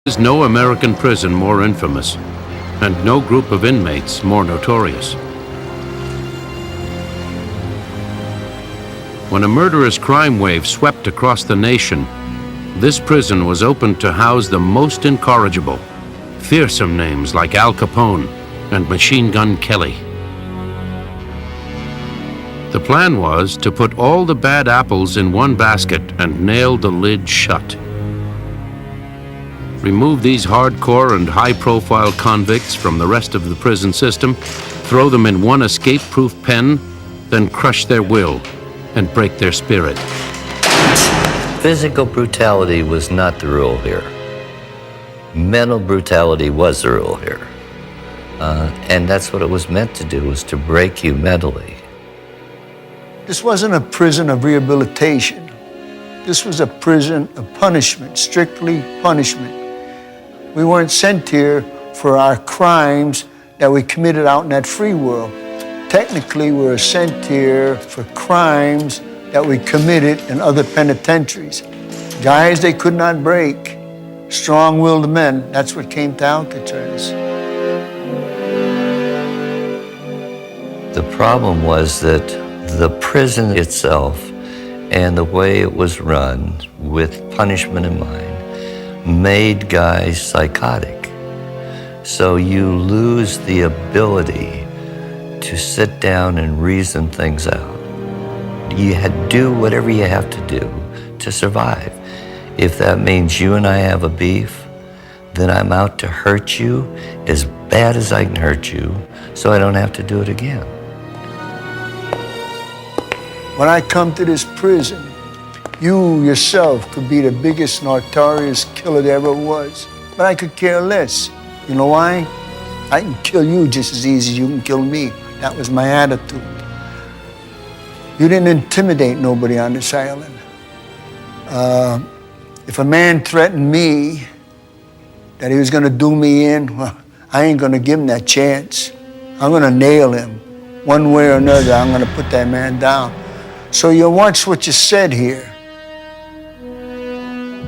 There is no American prison more infamous, and no group of inmates more notorious. When a murderous crime wave swept across the nation, this prison was opened to house the most incorrigible, fearsome names like Al Capone and Machine Gun Kelly. The plan was to put all the bad apples in one basket and nail the lid shut. Remove these hardcore and high-profile convicts from the rest of the prison system, throw them in one escape-proof pen, then crush their will and break their spirit. Physical brutality was not the rule here. Mental brutality was the rule here. And that's what it was meant to do, was to break you mentally. This wasn't a prison of rehabilitation. This was a prison of punishment, strictly punishment. We weren't sent here for our crimes that we committed out in that free world. Technically, we were sent here for crimes that we committed in other penitentiaries. Guys they could not break, strong-willed men, that's what came to Alcatraz. The problem was that the prison itself and the way it was run with punishment in mind made guys psychotic. So you lose the ability to sit down and reason things out. You had to do whatever you have to do to survive. If that means you and I have a beef, then I'm out to hurt you as bad as I can hurt you so I don't have to do it again. When I come to this prison, you yourself could be the biggest notorious killer there ever was. But I could care less. You know why? I can kill you just as easy as you can kill me. That was my attitude. You didn't intimidate nobody on this island. If a man threatened me that he was gonna do me in, well, I ain't gonna give him that chance. I'm gonna nail him. One way or another, I'm gonna put that man down. So you watch what you said here.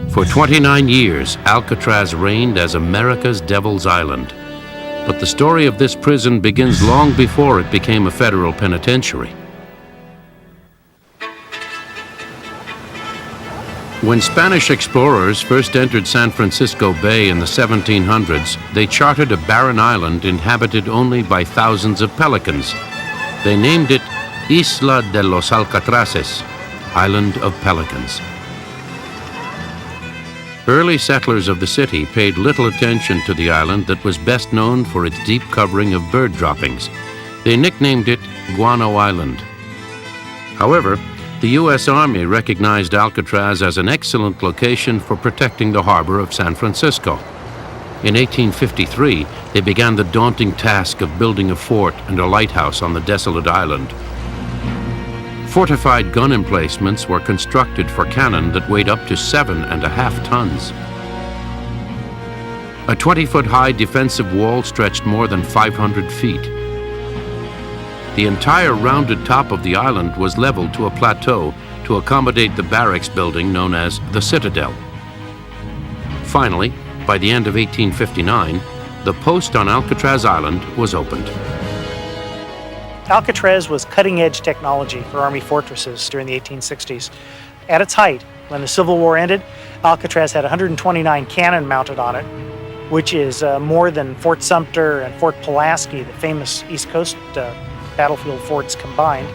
For 29 years, Alcatraz reigned as America's Devil's Island. But the story of this prison begins long before it became a federal penitentiary. When Spanish explorers first entered San Francisco Bay in the 1700s, they charted a barren island inhabited only by thousands of pelicans. They named it Isla de los Alcatrazes, Island of Pelicans. Early settlers of the city paid little attention to the island that was best known for its deep covering of bird droppings. They nicknamed it Guano Island. However, the U.S. Army recognized Alcatraz as an excellent location for protecting the harbor of San Francisco. In 1853, they began the daunting task of building a fort and a lighthouse on the desolate island. Fortified gun emplacements were constructed for cannon that weighed up to 7.5 tons. A 20-foot-high defensive wall stretched more than 500 feet. The entire rounded top of the island was leveled to a plateau to accommodate the barracks building known as the Citadel. Finally, by the end of 1859, the post on Alcatraz Island was opened. Alcatraz was cutting-edge technology for Army fortresses during the 1860s. At its height, when the Civil War ended, Alcatraz had 129 cannon mounted on it, which is more than Fort Sumter and Fort Pulaski, the famous East Coast battlefield forts combined.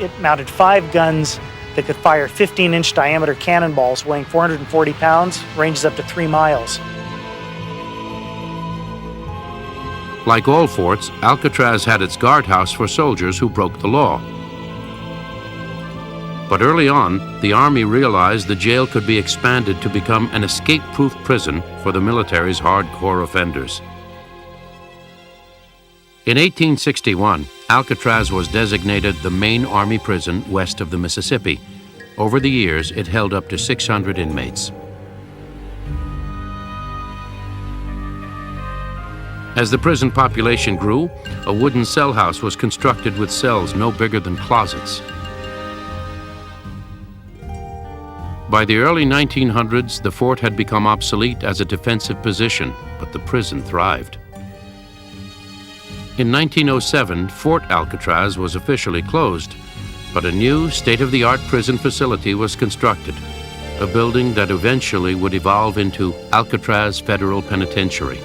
It mounted 5 guns that could fire 15-inch diameter cannonballs weighing 440 pounds, ranges up to 3 miles. Like all forts, Alcatraz had its guardhouse for soldiers who broke the law. But early on, the Army realized the jail could be expanded to become an escape-proof prison for the military's hardcore offenders. In 1861, Alcatraz was designated the main Army prison west of the Mississippi. Over the years, it held up to 600 inmates. As the prison population grew, a wooden cell house was constructed with cells no bigger than closets. By the early 1900s, the fort had become obsolete as a defensive position, but the prison thrived. In 1907, Fort Alcatraz was officially closed, but a new state-of-the-art prison facility was constructed, a building that eventually would evolve into Alcatraz Federal Penitentiary.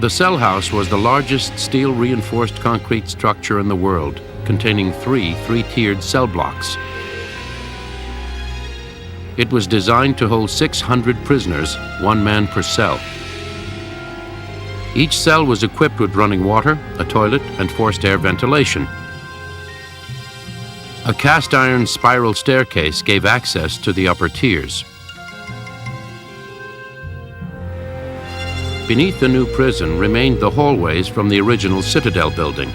The cell house was the largest steel-reinforced concrete structure in the world, containing three-tiered cell blocks. It was designed to hold 600 prisoners, one man per cell. Each cell was equipped with running water, a toilet, and forced air ventilation. A cast-iron spiral staircase gave access to the upper tiers. Beneath the new prison remained the hallways from the original Citadel building.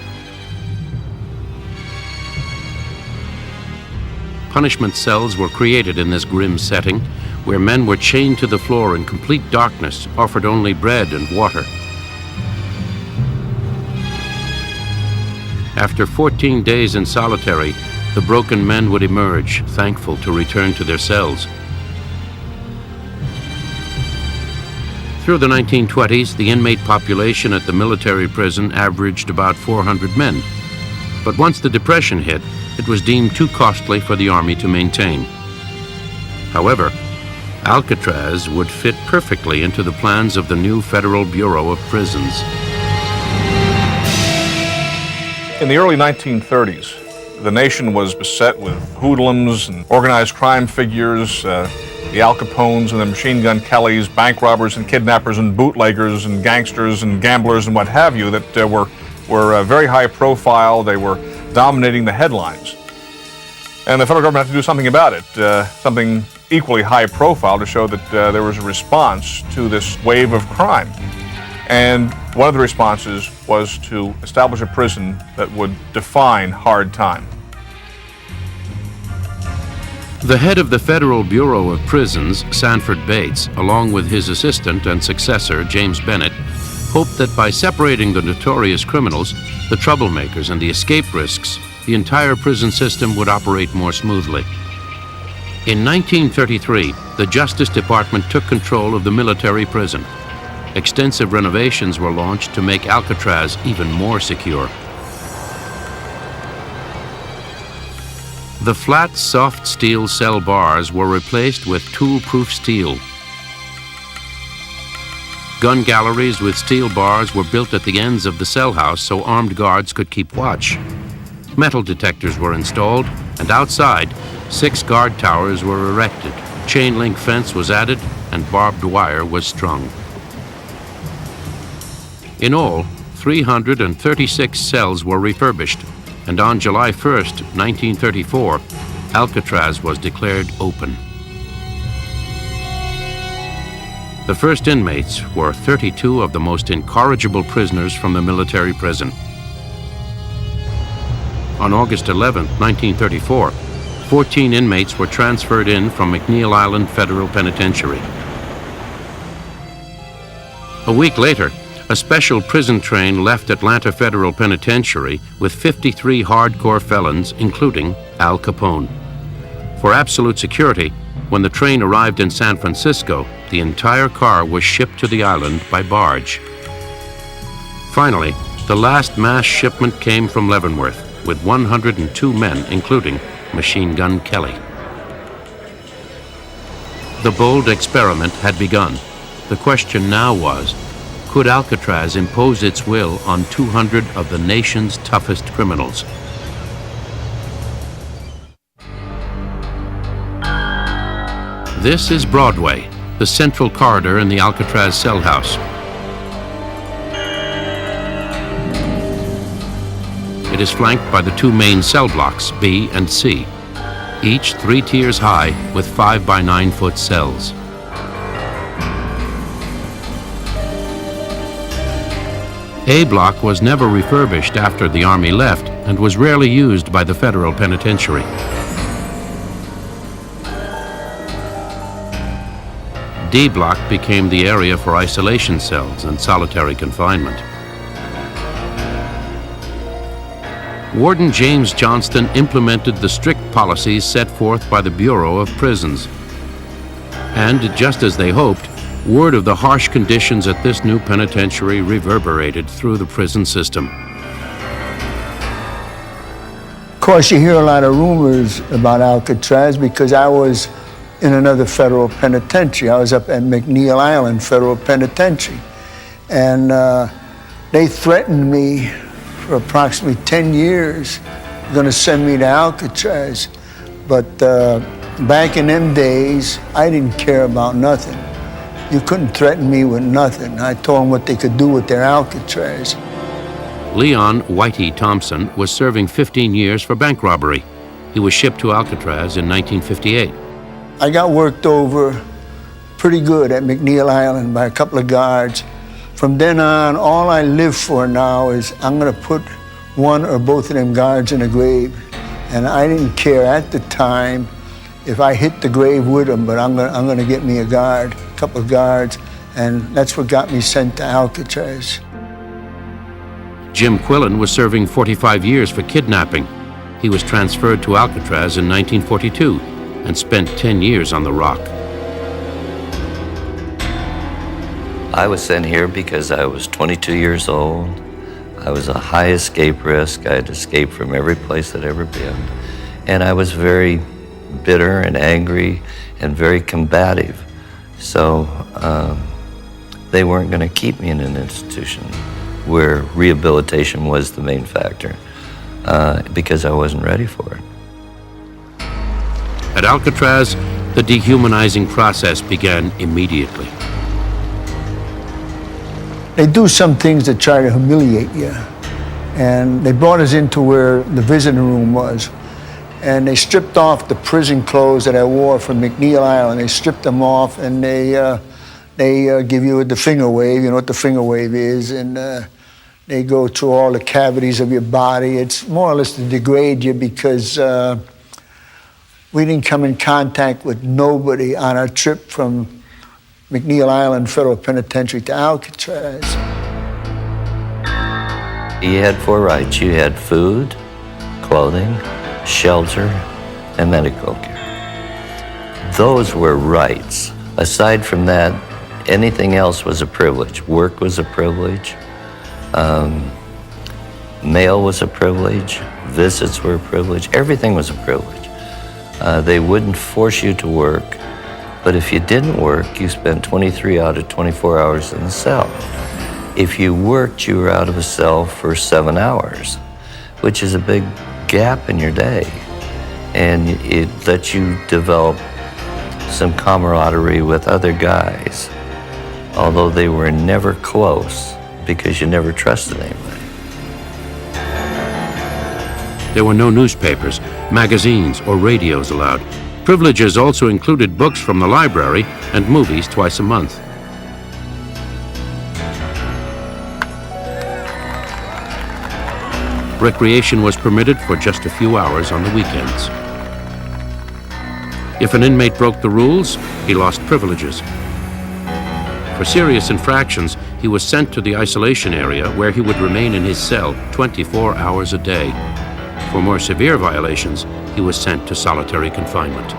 Punishment cells were created in this grim setting, where men were chained to the floor in complete darkness, offered only bread and water. After 14 days in solitary, the broken men would emerge, thankful to return to their cells. Through the 1920s, the inmate population at the military prison averaged about 400 men. But once the Depression hit, it was deemed too costly for the Army to maintain. However, Alcatraz would fit perfectly into the plans of the new Federal Bureau of Prisons. In the early 1930s, the nation was beset with hoodlums and organized crime figures, the Al Capones and the Machine Gun Kellys, bank robbers and kidnappers and bootleggers and gangsters and gamblers and what have you that were very high profile. They were dominating the headlines. And the federal government had to do something about it, something equally high profile to show that there was a response to this wave of crime. And one of the responses was to establish a prison that would define hard time. The head of the Federal Bureau of Prisons, Sanford Bates, along with his assistant and successor, James Bennett, hoped that by separating the notorious criminals, the troublemakers, and the escape risks, the entire prison system would operate more smoothly. In 1933, the Justice Department took control of the military prison. Extensive renovations were launched to make Alcatraz even more secure. The flat, soft steel cell bars were replaced with tool-proof steel. Gun galleries with steel bars were built at the ends of the cell house so armed guards could keep watch. Metal detectors were installed, and outside, 6 guard towers were erected. Chain-link fence was added, and barbed wire was strung. In all, 336 cells were refurbished, and on July 1st, 1934, Alcatraz was declared open. The first inmates were 32 of the most incorrigible prisoners from the military prison. On August 11, 1934, 14 inmates were transferred in from McNeil Island Federal Penitentiary. A week later, a special prison train left Atlanta Federal Penitentiary with 53 hardcore felons, including Al Capone. For absolute security, when the train arrived in San Francisco, the entire car was shipped to the island by barge. Finally, the last mass shipment came from Leavenworth, with 102 men, including Machine Gun Kelly. The bold experiment had begun. The question now was, could Alcatraz impose its will on 200 of the nation's toughest criminals? This is Broadway, the central corridor in the Alcatraz cell house. It is flanked by the 2 main cell blocks, B and C, each 3 tiers high with 5 by 9 foot cells. A block was never refurbished after the Army left and was rarely used by the Federal Penitentiary. D block became the area for isolation cells and solitary confinement. Warden James Johnston implemented the strict policies set forth by the Bureau of Prisons. And just as they hoped, word of the harsh conditions at this new penitentiary reverberated through the prison system. Of course, you hear a lot of rumors about Alcatraz because I was in another federal penitentiary. I was up at McNeil Island Federal Penitentiary. And they threatened me for approximately 10 years, going to send me to Alcatraz. But back in them days, I didn't care about nothing. You couldn't threaten me with nothing. I told them what they could do with their Alcatraz. Leon Whitey Thompson was serving 15 years for bank robbery. He was shipped to Alcatraz in 1958. I got worked over pretty good at McNeil Island by a couple of guards. From then on, all I live for now is I'm gonna put one or both of them guards in a grave. And I didn't care at the time if I hit the grave with them, but I'm gonna get me a guard, a couple of guards, and that's what got me sent to Alcatraz. Jim Quillen was serving 45 years for kidnapping. He was transferred to Alcatraz in 1942 and spent 10 years on the Rock. I was sent here because I was 22 years old. I was a high escape risk. I had escaped from every place I'd ever been. And I was very bitter and angry and very combative. So they weren't going to keep me in an institution where rehabilitation was the main factor because I wasn't ready for it. At Alcatraz, the dehumanizing process began immediately. They do some things that try to humiliate you. And they brought us into where the visiting room was. And they stripped off the prison clothes that I wore from McNeil Island. They stripped them off and they give you the finger wave, you know what the finger wave is, and they go through all the cavities of your body. It's more or less to degrade you because we didn't come in contact with nobody on our trip from McNeil Island Federal Penitentiary to Alcatraz. You had 4 rights. You had food, clothing, shelter, and medical care. Those were rights. Aside from that, anything else was a privilege. Work was a privilege. Mail was a privilege. Visits were a privilege. Everything was a privilege. They wouldn't force you to work, but if you didn't work, you spent 23 out of 24 hours in the cell. If you worked, you were out of a cell for 7 hours, which is a big gap in your day. And it lets you develop some camaraderie with other guys, although they were never close because you never trusted anybody. There were no newspapers, magazines, or radios allowed. Privileges also included books from the library and movies twice a month. Recreation was permitted for just a few hours on the weekends. If an inmate broke the rules, he lost privileges. For serious infractions, he was sent to the isolation area where he would remain in his cell 24 hours a day. For more severe violations, he was sent to solitary confinement.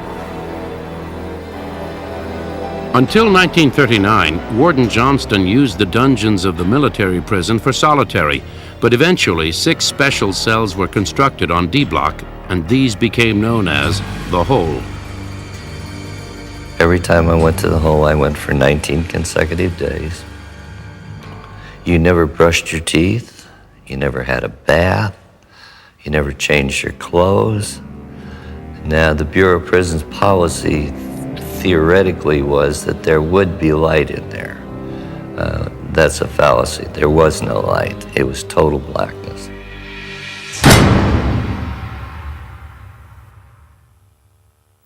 Until 1939, Warden Johnston used the dungeons of the military prison for solitary, but eventually 6 special cells were constructed on D Block, and these became known as the Hole. Every time I went to the Hole, I went for 19 consecutive days. You never brushed your teeth, you never had a bath, you never changed your clothes. Now, the Bureau of Prisons policy theoretically was that there would be light in there. That's a fallacy. There was no light. It was total blackness.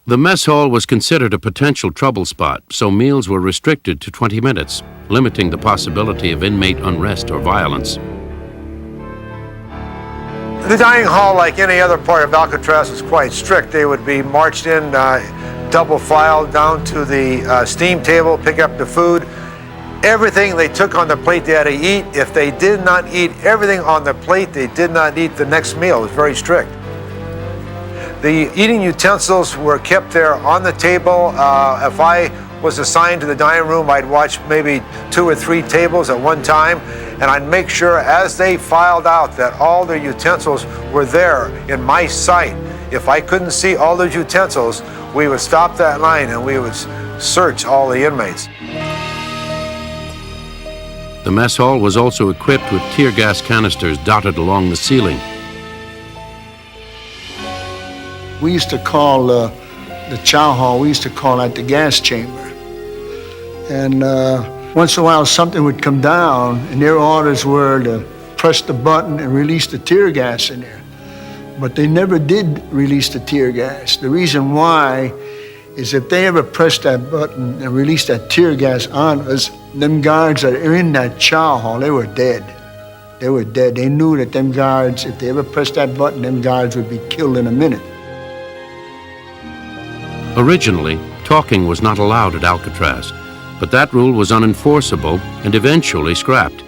The mess hall was considered a potential trouble spot, so meals were restricted to 20 minutes, limiting the possibility of inmate unrest or violence. The dining hall, like any other part of Alcatraz, is quite strict. They would be marched in double file down to the steam table, pick up the food, Everything they took on the plate they had to eat. If they did not eat everything on the plate, they did not eat the next meal. It was very strict. The eating utensils were kept there on the table. If I was assigned to the dining room, I'd watch maybe 2 or 3 tables at one time, and I'd make sure as they filed out that all their utensils were there in my sight. If I couldn't see all those utensils, we would stop that line and we would search all the inmates. The mess hall was also equipped with tear gas canisters dotted along the ceiling. We used to call the chow hall, we used to call that the gas chamber. And once in a while something would come down and their orders were to press the button and release the tear gas in there. But they never did release the tear gas. The reason why is if they ever pressed that button and released that tear gas on us, them guards that are in that chow hall, they were dead. They were dead. They knew that them guards, if they ever pressed that button, them guards would be killed in a minute. Originally, talking was not allowed at Alcatraz, but that rule was unenforceable and eventually scrapped.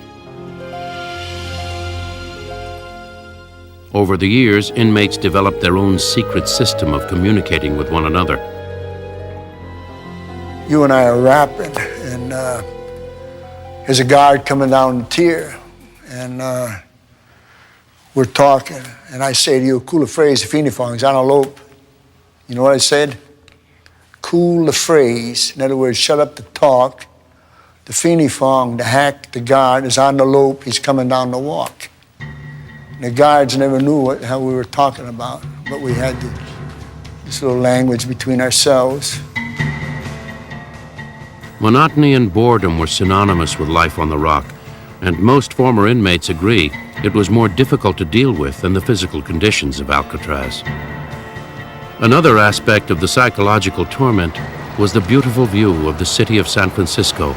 Over the years, inmates developed their own secret system of communicating with one another. You and I are rapping, and there's a guard coming down the tier, and we're talking, and I say to you, cool the phrase, Finifongs, antelope. You know what I said? Cool the phrase. In other words, shut up the talk. The Finifong, the hack, the guard is on the lope, he's coming down the walk. And the guards never knew what the hell we were talking about, but we had this little language between ourselves. Monotony and boredom were synonymous with life on the rock, and most former inmates agree it was more difficult to deal with than the physical conditions of Alcatraz. Another aspect of the psychological torment was the beautiful view of the city of San Francisco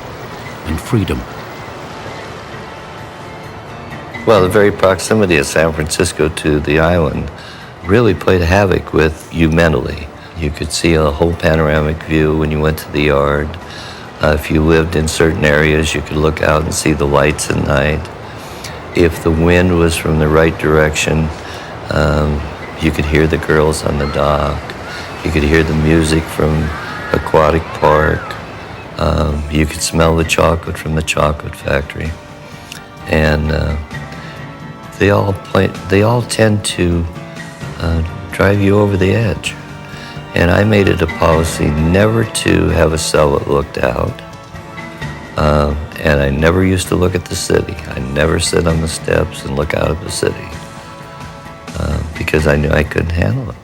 and freedom. Well, the very proximity of San Francisco to the island really played havoc with you mentally. You could see a whole panoramic view when you went to the yard. If you lived in certain areas, you could look out and see the lights at night. If the wind was from the right direction, you could hear the girls on the dock. You could hear the music from Aquatic Park. You could smell the chocolate from the chocolate factory. And they all tend to drive you over the edge. And I made it a policy never to have a cell that looked out. And I never used to look at the city. I never sit on the steps and look out at the city because I knew I couldn't handle it.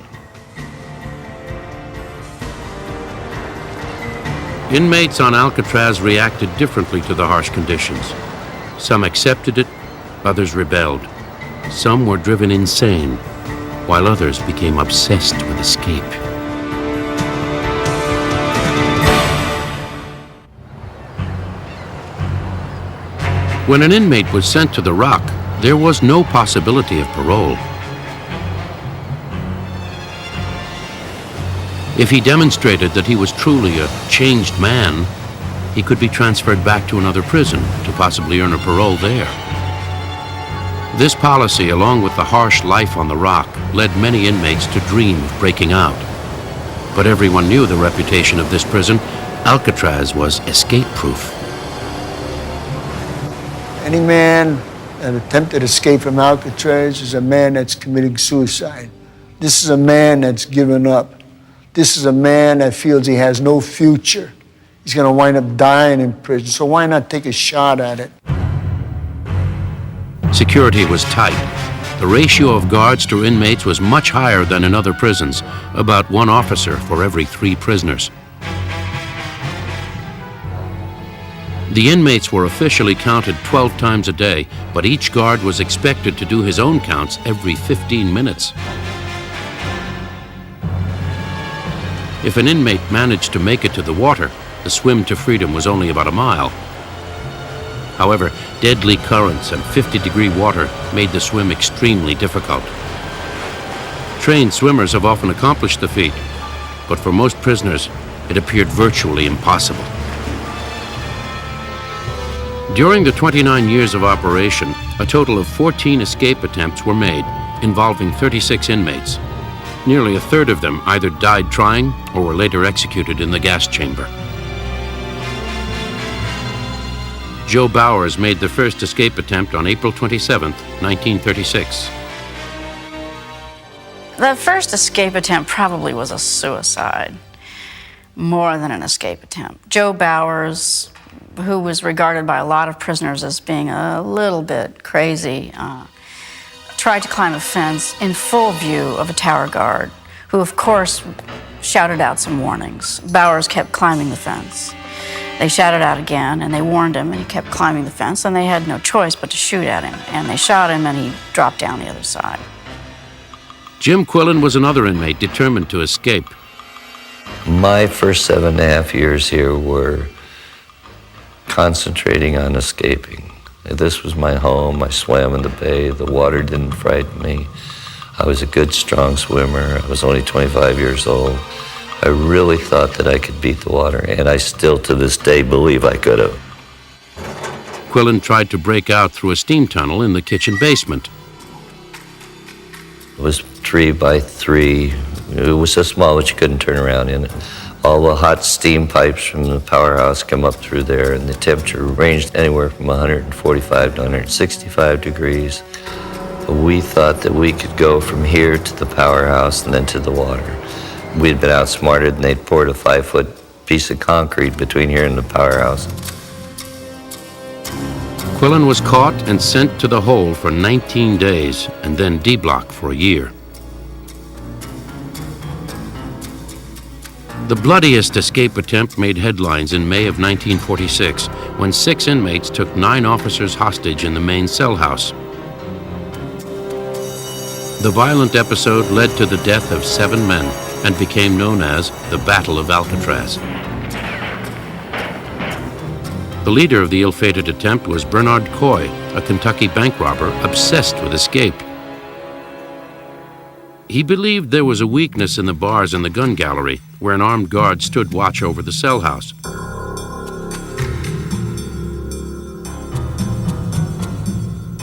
Inmates on Alcatraz reacted differently to the harsh conditions. Some accepted it, others rebelled. Some were driven insane, while others became obsessed with escape. When an inmate was sent to the Rock, there was no possibility of parole. If he demonstrated that he was truly a changed man, he could be transferred back to another prison to possibly earn a parole there. This policy, along with the harsh life on the Rock, led many inmates to dream of breaking out. But everyone knew the reputation of this prison. Alcatraz was escape-proof. Any man that attempted to escape from Alcatraz is a man that's committing suicide. This is a man that's given up. This is a man that feels he has no future. He's going to wind up dying in prison, so why not take a shot at it? Security was tight. The ratio of guards to inmates was much higher than in other prisons, about 1 officer for every 3 prisoners. The inmates were officially counted 12 times a day, but each guard was expected to do his own counts every 15 minutes. If an inmate managed to make it to the water, the swim to freedom was only about a mile. However, deadly currents and 50-degree water made the swim extremely difficult. Trained swimmers have often accomplished the feat, but for most prisoners, it appeared virtually impossible. During the 29 years of operation, a total of 14 escape attempts were made, involving 36 inmates. Nearly a third of them either died trying or were later executed in the gas chamber. Joe Bowers made the first escape attempt on April 27, 1936. The first escape attempt probably was a suicide, more than an escape attempt. Joe Bowers, who was regarded by a lot of prisoners as being a little bit crazy, tried to climb a fence in full view of a tower guard, who of course shouted out some warnings. Bowers kept climbing the fence. They shouted out again, and they warned him, and he kept climbing the fence, and they had no choice but to shoot at him. And they shot him, and he dropped down the other side. Jim Quillen was another inmate determined to escape. My first 7.5 years here were concentrating on escaping. This was my home. I swam in the bay. The water didn't frighten me. I was a good, strong swimmer. I was only 25 years old. I really thought that I could beat the water, and I still to this day believe I could have. Quillen tried to break out through a steam tunnel in the kitchen basement. It was 3 by 3. It was so small that you couldn't turn around in it. All the hot steam pipes from the powerhouse come up through there, and the temperature ranged anywhere from 145 to 165 degrees. We thought that we could go from here to the powerhouse and then to the water. We'd been outsmarted, and they'd poured a 5-foot piece of concrete between here and the powerhouse. Quillen was caught and sent to the hole for 19 days and then D-block for a year. The bloodiest escape attempt made headlines in May of 1946 when 6 inmates took 9 officers hostage in the main cell house. The violent episode led to the death of 7 men and became known as the Battle of Alcatraz. The leader of the ill-fated attempt was Bernard Coy, a Kentucky bank robber obsessed with escape. He believed there was a weakness in the bars in the gun gallery, where an armed guard stood watch over the cell house.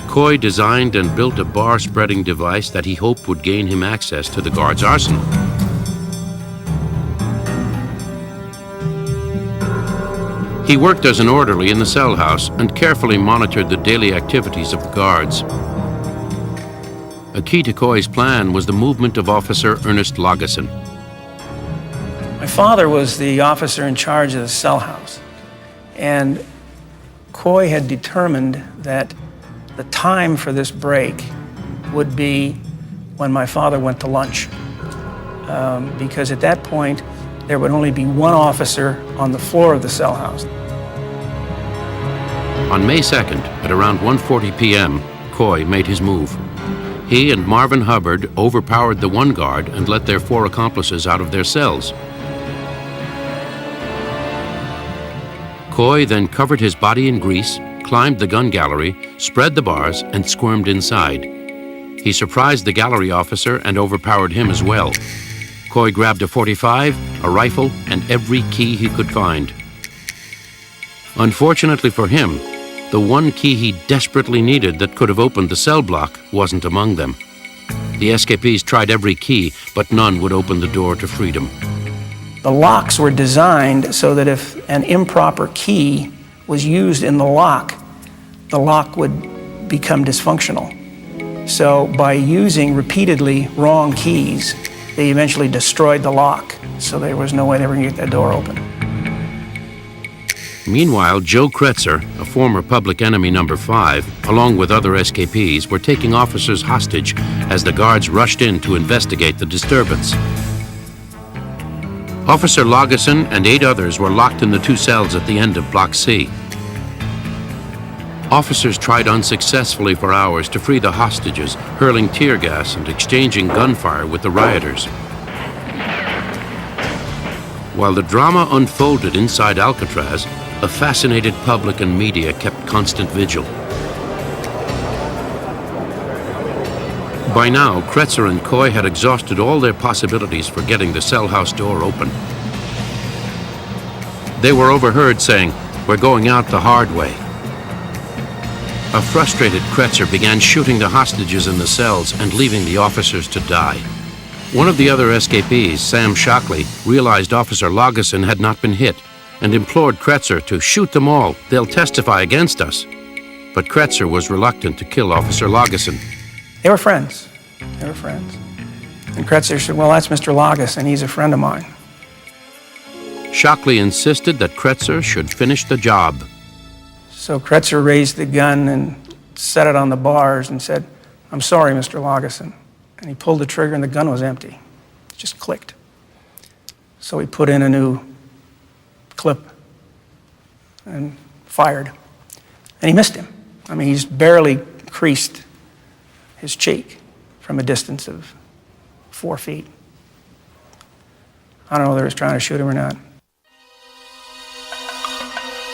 Coy designed and built a bar-spreading device that he hoped would gain him access to the guard's arsenal. He worked as an orderly in the cell house and carefully monitored the daily activities of the guards. A key to Coy's plan was the movement of Officer Ernest Lageson. My father was the officer in charge of the cell house, and Coy had determined that the time for this break would be when my father went to lunch, because at that point there would only be one officer on the floor of the cell house. On May 2nd, at around 1:40 p.m., Coy made his move. He and Marvin Hubbard overpowered the one guard and let their 4 accomplices out of their cells. Coy then covered his body in grease, climbed the gun gallery, spread the bars, and squirmed inside. He surprised the gallery officer and overpowered him as well. Coy grabbed a .45, a rifle, and every key he could find. Unfortunately for him, the one key he desperately needed that could have opened the cell block wasn't among them. The escapees tried every key, but none would open the door to freedom. The locks were designed so that if an improper key was used in the lock would become dysfunctional. So by using repeatedly wrong keys, they eventually destroyed the lock, so there was no way they were going to get that door open. Meanwhile, Joe Kretzer, a former public enemy number 5, along with other escapees, were taking officers hostage as the guards rushed in to investigate the disturbance. Officer Lageson and 8 others were locked in the 2 cells at the end of Block C. Officers tried unsuccessfully for hours to free the hostages, hurling tear gas and exchanging gunfire with the rioters. While the drama unfolded inside Alcatraz, a fascinated public and media kept constant vigil. By now, Kretzer and Coy had exhausted all their possibilities for getting the cell house door open. They were overheard saying, "We're going out the hard way." A frustrated Kretzer began shooting the hostages in the cells and leaving the officers to die. One of the other escapees, Sam Shockley, realized Officer Lageson had not been hit and implored Kretzer to shoot them all. They'll testify against us. But Kretzer was reluctant to kill Officer Lageson. They were friends. They were friends. And Kretzer said, well, that's Mr. Lageson. He's a friend of mine. Shockley insisted that Kretzer should finish the job. So Kretzer raised the gun and set it on the bars and said, I'm sorry, Mr. Lageson. And he pulled the trigger and the gun was empty. It just clicked. So he put in a new clip and fired. And he missed him. I mean, he's barely creased his cheek from a distance of 4 feet. I don't know whether he was trying to shoot him or not.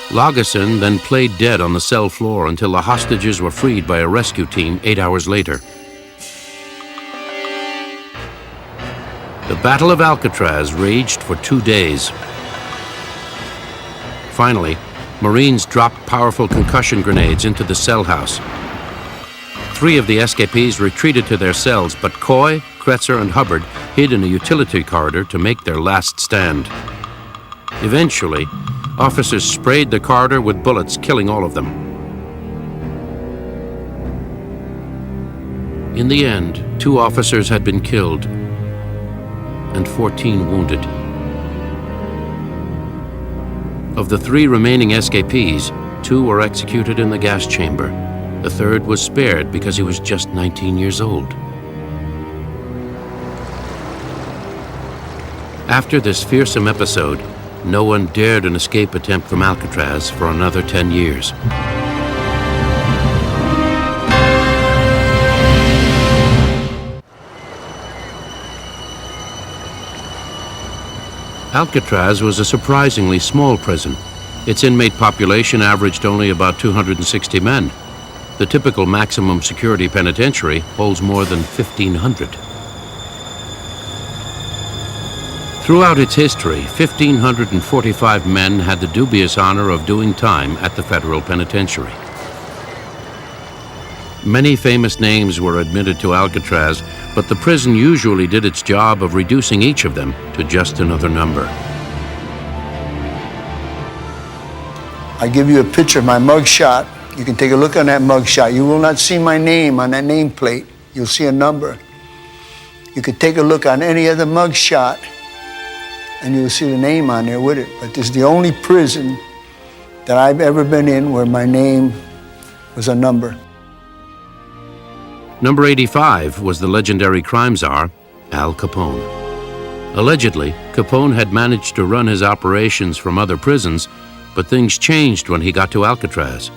Lageson then played dead on the cell floor until the hostages were freed by a rescue team 8 hours later. The Battle of Alcatraz raged for 2 days. Finally, Marines dropped powerful concussion grenades into the cell house. 3 of the escapees retreated to their cells, but Coy, Kretzer, and Hubbard hid in a utility corridor to make their last stand. Eventually, officers sprayed the corridor with bullets, killing all of them. In the end, 2 officers had been killed and 14 wounded. Of the 3 remaining escapees, 2 were executed in the gas chamber. The 3rd was spared because he was just 19 years old. After this fearsome episode, no one dared an escape attempt from Alcatraz for another 10 years. Alcatraz was a surprisingly small prison. Its inmate population averaged only about 260 men. The typical maximum security penitentiary holds more than 1,500. Throughout its history, 1,545 men had the dubious honor of doing time at the federal penitentiary. Many famous names were admitted to Alcatraz, but the prison usually did its job of reducing each of them to just another number. I give you a picture of my mugshot. You can take a look on that mugshot. You will not see my name on that nameplate. You'll see a number. You could take a look on any other mugshot and you'll see the name on there with it. But this is the only prison that I've ever been in where my name was a number. Number 85 was the legendary crime czar, Al Capone. Allegedly, Capone had managed to run his operations from other prisons, but things changed when he got to Alcatraz.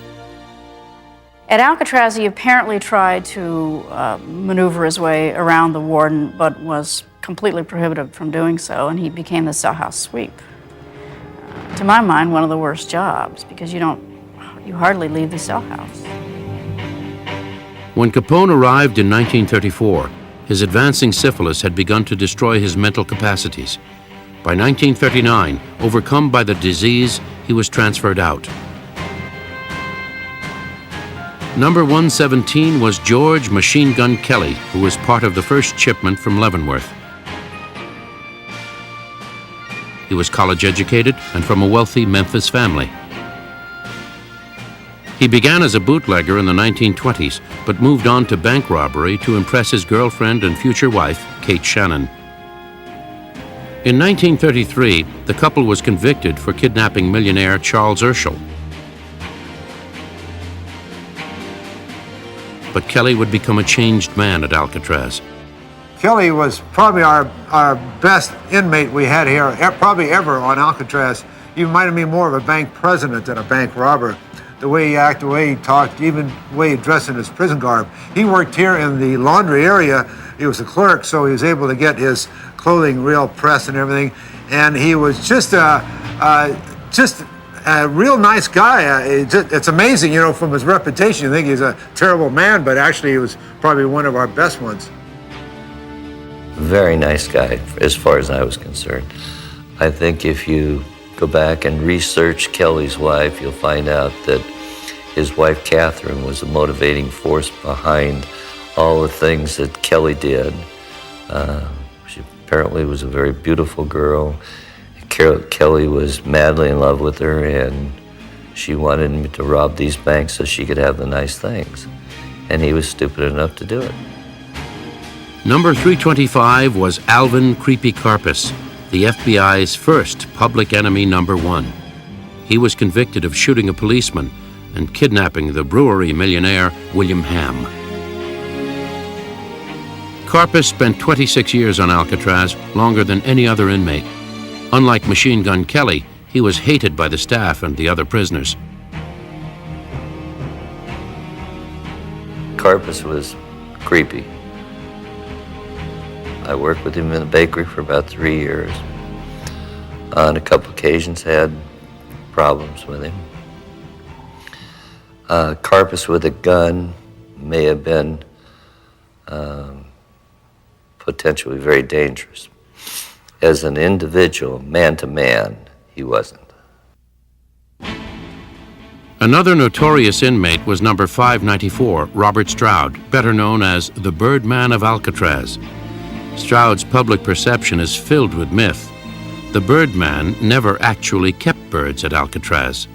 At Alcatraz, he apparently tried to maneuver his way around the warden, but was completely prohibited from doing so, and he became the cell house sweep. To my mind, one of the worst jobs, because you hardly leave the cell house. When Capone arrived in 1934, his advancing syphilis had begun to destroy his mental capacities. By 1939, overcome by the disease, he was transferred out. Number 117 was George Machine Gun Kelly, who was part of the first shipment from Leavenworth. He was college-educated and from a wealthy Memphis family. He began as a bootlegger in the 1920s, but moved on to bank robbery to impress his girlfriend and future wife, Kate Shannon. In 1933, the couple was convicted for kidnapping millionaire Charles Urschel. But Kelly would become a changed man at Alcatraz. Kelly was probably our best inmate we had here, probably ever on Alcatraz. He reminded me more of a bank president than a bank robber. The way he acted, the way he talked, even the way he dressed in his prison garb. He worked here in the laundry area. He was a clerk, so he was able to get his clothing real pressed and everything. And he was just a real nice guy. It's amazing, from his reputation. You think he's a terrible man, but actually he was probably one of our best ones. Very nice guy, as far as I was concerned. I think if you go back and research Kelly's wife, you'll find out that His wife, Catherine, was a motivating force behind all the things that Kelly did. She apparently was a very beautiful girl. Kelly was madly in love with her, and she wanted him to rob these banks so she could have the nice things. And he was stupid enough to do it. Number 325 was Alvin Creepy Karpis, the FBI's first public enemy #1. He was convicted of shooting a policeman and kidnapping the brewery millionaire William Ham. Karpis spent 26 years on Alcatraz, longer than any other inmate. Unlike Machine Gun Kelly, he was hated by the staff and the other prisoners. Karpis was creepy. I worked with him in the bakery for about 3 years. On a couple occasions had problems with him. Karpis with a gun may have been potentially very dangerous. As an individual, man to man, he wasn't. Another notorious inmate was number 594, Robert Stroud, better known as the Birdman of Alcatraz. Stroud's public perception is filled with myth. The Birdman never actually kept birds at Alcatraz.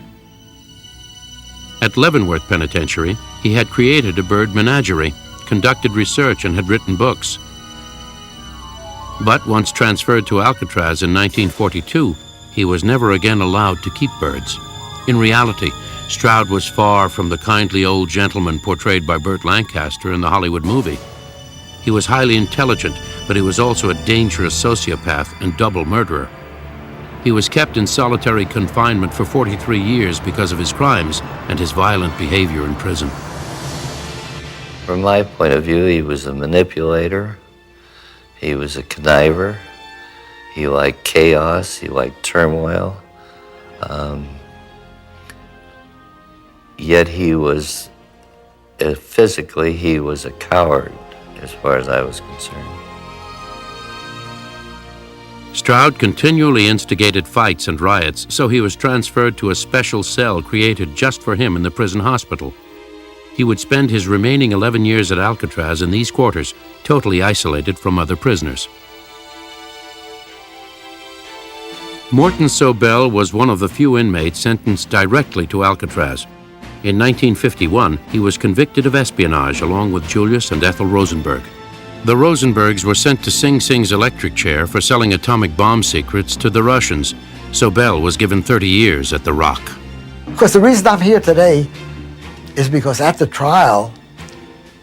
At Leavenworth Penitentiary, he had created a bird menagerie, conducted research, and had written books. But once transferred to Alcatraz in 1942, he was never again allowed to keep birds. In reality, Stroud was far from the kindly old gentleman portrayed by Burt Lancaster in the Hollywood movie. He was highly intelligent, but he was also a dangerous sociopath and double murderer. He was kept in solitary confinement for 43 years because of his crimes and his violent behavior in prison. From my point of view, he was a manipulator. He was a conniver. He liked chaos. He liked turmoil. Yet he was, physically, he was a coward as far as I was concerned. Stroud continually instigated fights and riots, so he was transferred to a special cell created just for him in the prison hospital. He would spend his remaining 11 years at Alcatraz in these quarters, totally isolated from other prisoners. Morton Sobel was one of the few inmates sentenced directly to Alcatraz. In 1951, he was convicted of espionage along with Julius and Ethel Rosenberg. The Rosenbergs were sent to Sing Sing's electric chair for selling atomic bomb secrets to the Russians. Sobel was given 30 years at the Rock. Because the reason I'm here today is because at the trial,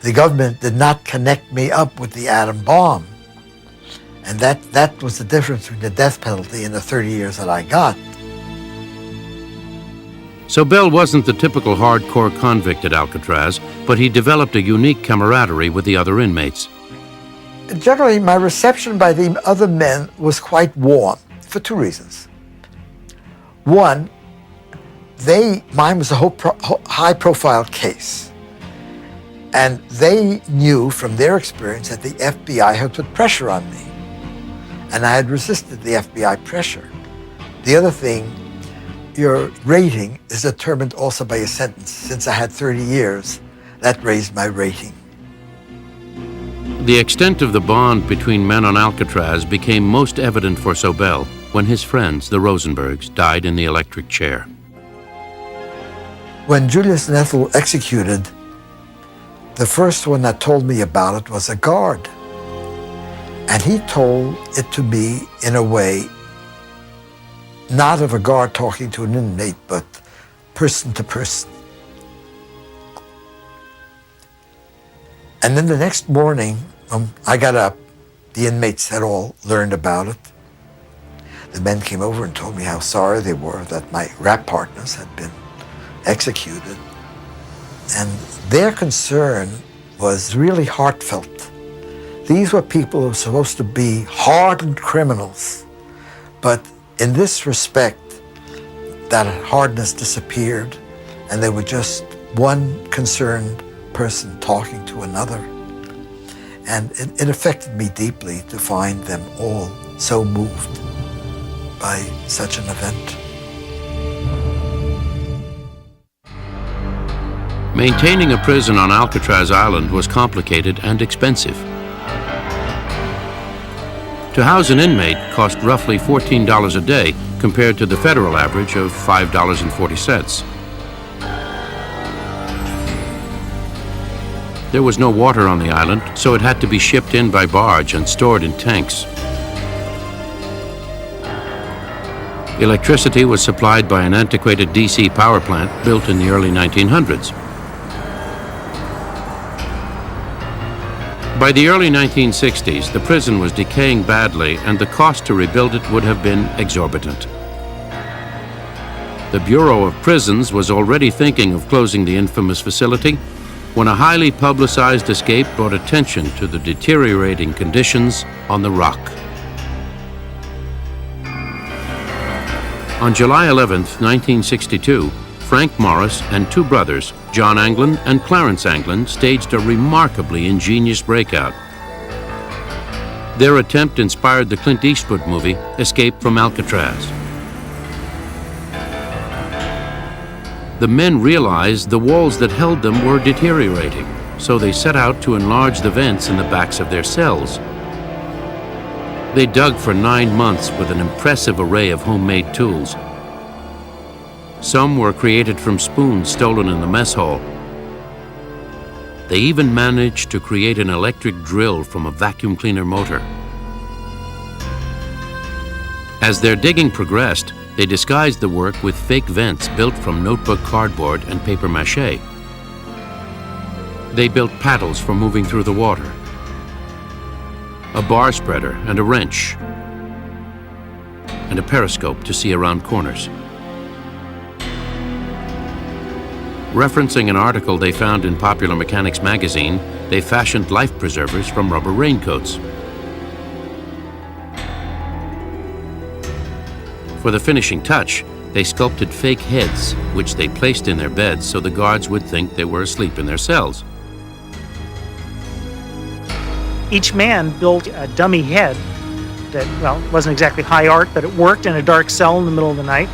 the government did not connect me up with the atom bomb. And that was the difference between the death penalty and the 30 years that I got. Sobel wasn't the typical hardcore convict at Alcatraz, but he developed a unique camaraderie with the other inmates. Generally, my reception by the other men was quite warm for two reasons. One, mine was a high-profile case, and they knew from their experience that the FBI had put pressure on me, and I had resisted the FBI pressure. The other thing, your rating is determined also by your sentence. Since I had 30 years, that raised my rating. The extent of the bond between men on Alcatraz became most evident for Sobel when his friends, the Rosenbergs, died in the electric chair. When Julius and Ethel were executed, the first one that told me about it was a guard. And he told it to me in a way, not of a guard talking to an inmate, but person to person. And then the next morning, I got up. The inmates had all learned about it. The men came over and told me how sorry they were that my rap partners had been executed. And their concern was really heartfelt. These were people who were supposed to be hardened criminals. But in this respect, that hardness disappeared, and they were just one concerned person talking to another. And it affected me deeply to find them all so moved by such an event. Maintaining a prison on Alcatraz Island was complicated and expensive. To house an inmate cost roughly $14 a day compared to the federal average of $5.40. There was no water on the island, so it had to be shipped in by barge and stored in tanks. Electricity was supplied by an antiquated DC power plant built in the early 1900s. By the early 1960s, the prison was decaying badly, and the cost to rebuild it would have been exorbitant. The Bureau of Prisons was already thinking of closing the infamous facility when a highly publicized escape brought attention to the deteriorating conditions on the Rock. On July 11, 1962, Frank Morris and two brothers, John Anglin and Clarence Anglin, staged a remarkably ingenious breakout. Their attempt inspired the Clint Eastwood movie, Escape from Alcatraz. The men realized the walls that held them were deteriorating, so they set out to enlarge the vents in the backs of their cells. They dug for 9 months with an impressive array of homemade tools. Some were created from spoons stolen in the mess hall. They even managed to create an electric drill from a vacuum cleaner motor. As their digging progressed, they disguised the work with fake vents built from notebook cardboard and paper mache. They built paddles for moving through the water, a bar spreader and a wrench, and a periscope to see around corners. Referencing an article they found in Popular Mechanics magazine, they fashioned life preservers from rubber raincoats. For the finishing touch, they sculpted fake heads, which they placed in their beds so the guards would think they were asleep in their cells. Each man built a dummy head that, well, wasn't exactly high art, but it worked in a dark cell in the middle of the night.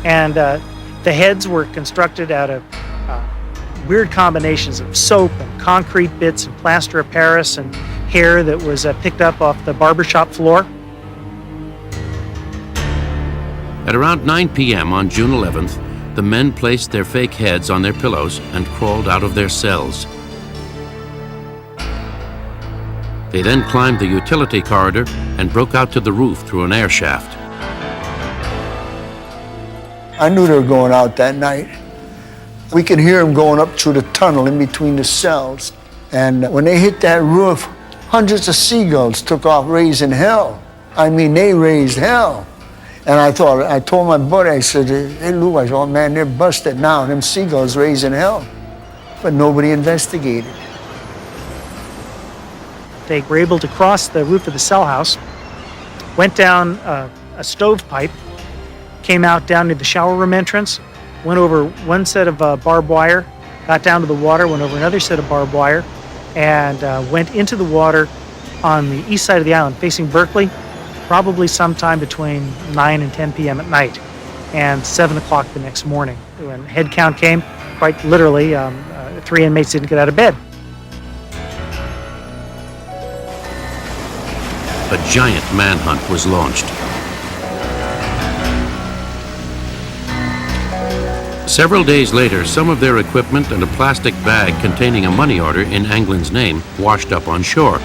And the heads were constructed out of weird combinations of soap and concrete bits and plaster of Paris and hair that was picked up off the barbershop floor. At around 9 p.m. on June 11th, the men placed their fake heads on their pillows and crawled out of their cells. They then climbed the utility corridor and broke out to the roof through an air shaft. I knew they were going out that night. We could hear them going up through the tunnel in between the cells. And when they hit that roof, hundreds of seagulls took off raising hell. I mean, they raised hell. And I told my buddy, I said, hey, Lou, I said, oh man, they're busted now. Them seagulls raising hell. But nobody investigated. They were able to cross the roof of the cell house, went down a stovepipe, came out down to the shower room entrance, went over one set of barbed wire, got down to the water, went over another set of barbed wire, and went into the water on the east side of the island, facing Berkeley, probably sometime between 9 and 10 p.m. at night, and 7 o'clock the next morning. When head count came, quite literally, 3 inmates didn't get out of bed. A giant manhunt was launched. Several days later, some of their equipment and a plastic bag containing a money order in Anglin's name washed up on shore.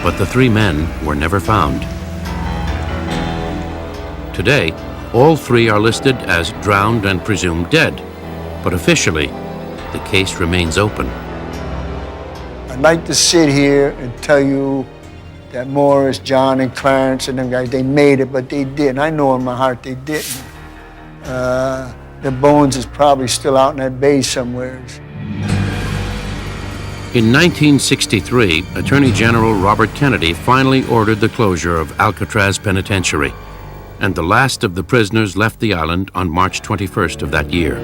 But the 3 men were never found. Today, all 3 are listed as drowned and presumed dead, but officially, the case remains open. I'd like to sit here and tell you that Morris, John, and Clarence and them guys, they made it, but they didn't. I know in my heart they didn't. Their bones is probably still out in that bay somewhere. In 1963, Attorney General Robert Kennedy finally ordered the closure of Alcatraz Penitentiary, and the last of the prisoners left the island on March 21st of that year.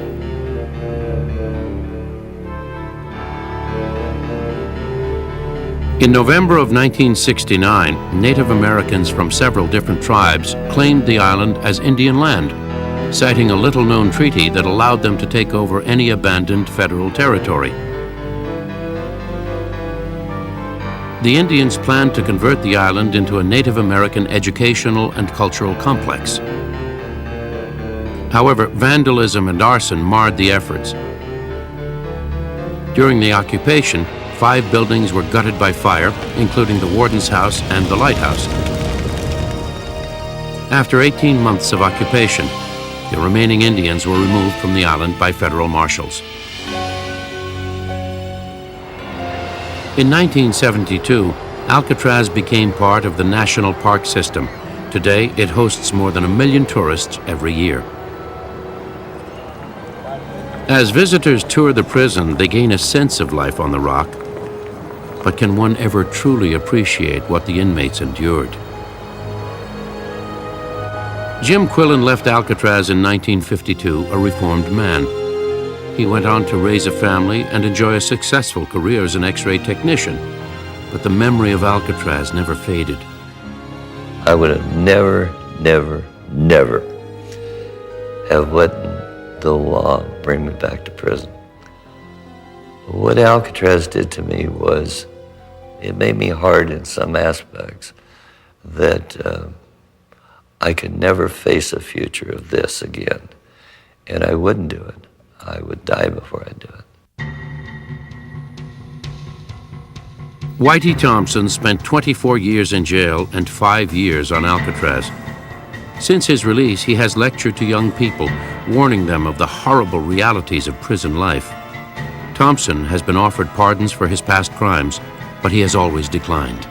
In November of 1969, Native Americans from several different tribes claimed the island as Indian land. citing a little-known treaty that allowed them to take over any abandoned federal territory. The Indians planned to convert the island into a Native American educational and cultural complex. However, vandalism and arson marred the efforts. During the occupation, 5 buildings were gutted by fire, including the warden's house and the lighthouse. After 18 months of occupation, the remaining Indians were removed from the island by federal marshals. In 1972, Alcatraz became part of the National Park System. Today, it hosts more than 1 million tourists every year. As visitors tour the prison, they gain a sense of life on the rock. But can one ever truly appreciate what the inmates endured? Jim Quillen left Alcatraz in 1952 a reformed man. He went on to raise a family and enjoy a successful career as an X-ray technician. But the memory of Alcatraz never faded. I would have never have let the law bring me back to prison. What Alcatraz did to me was, it made me hard in some aspects that I could never face a future of this again. And I wouldn't do it. I would die before I'd do it. Whitey Thompson spent 24 years in jail and 5 years on Alcatraz. Since his release, he has lectured to young people, warning them of the horrible realities of prison life. Thompson has been offered pardons for his past crimes, but he has always declined.